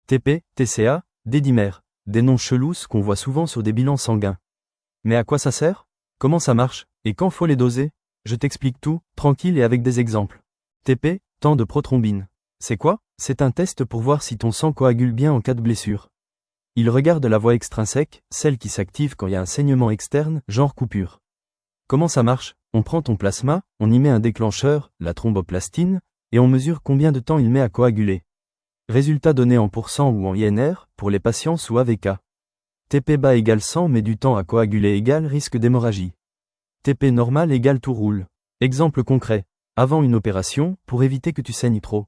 TP, TCA, D-dimère, des noms chelous qu'on voit souvent sur des bilans sanguins. Mais à quoi ça sert? Comment ça marche? Et quand faut les doser? Je t'explique tout, tranquille et avec des exemples. TP, temps de prothrombine. C'est quoi? C'est un test pour voir si ton sang coagule bien en cas de blessure. Il regarde la voie extrinsèque, celle qui s'active quand il y a un saignement externe, genre coupure. Comment ça marche? On prend ton plasma, on y met un déclencheur, la thromboplastine, et on mesure combien de temps il met à coaguler. Résultat donné en pourcent ou en INR, pour les patients sous AVK. TP bas égale 100 mais du temps à coaguler égale risque d'hémorragie. TP normal égale tout roule. Exemple concret. Avant une opération, pour éviter que tu saignes trop.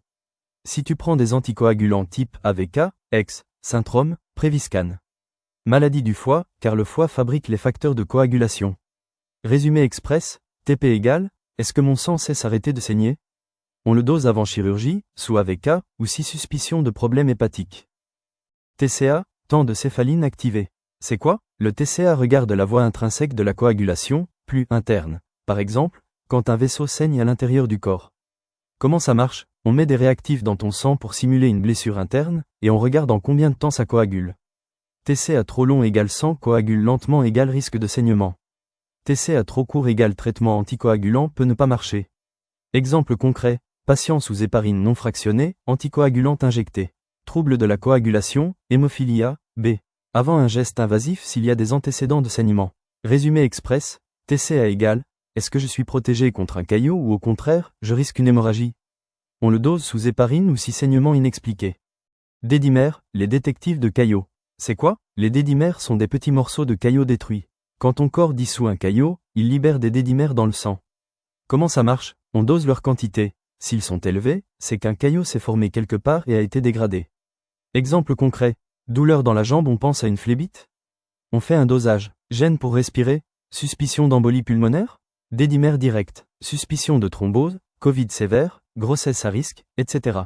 Si tu prends des anticoagulants type AVK, ex, syndrome, Préviscan. Maladie du foie, car le foie fabrique les facteurs de coagulation. Résumé express, TP égale, est-ce que mon sang sait s'arrêter de saigner? On le dose avant chirurgie, sous AVK, ou si suspicion de problème hépatique. TCA, temps de céphaline activé. C'est quoi? Le TCA regarde la voie intrinsèque de la coagulation, plus interne. Par exemple, quand un vaisseau saigne à l'intérieur du corps. Comment ça marche? On met des réactifs dans ton sang pour simuler une blessure interne, et on regarde en combien de temps ça coagule. TCA trop long égale sang coagule lentement égale risque de saignement. TCA trop court égale traitement anticoagulant peut ne pas marcher. Exemple concret, patient sous héparine non fractionnée, anticoagulante injectée. Trouble de la coagulation, hémophilia, B. Avant un geste invasif s'il y a des antécédents de saignement. Résumé express, TCA égale, est-ce que je suis protégé contre un caillot ou au contraire, je risque une hémorragie? On le dose sous héparine ou si saignement inexpliqué. D-dimères, les détectives de caillots. C'est quoi? Les D-dimères sont des petits morceaux de caillots détruits. Quand ton corps dissout un caillot, il libère des D-dimères dans le sang. Comment ça marche? On dose leur quantité. S'ils sont élevés, c'est qu'un caillot s'est formé quelque part et a été dégradé. Exemple concret. Douleur dans la jambe, on pense à une phlébite? On fait un dosage. Gêne pour respirer? Suspicion d'embolie pulmonaire? D-dimère direct. Suspicion de thrombose? Covid sévère? Grossesse à risque, etc.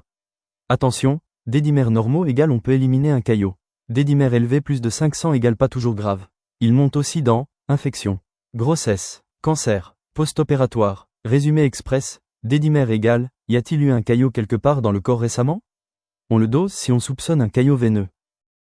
Attention, D-dimères normaux égale on peut éliminer un caillot. D-dimères élevé plus de 500 égale pas toujours grave. Il monte aussi dans infection, grossesse, cancer, post-opératoire. Résumé express, D-dimères égale, y a-t-il eu un caillot quelque part dans le corps récemment? On le dose si on soupçonne un caillot veineux.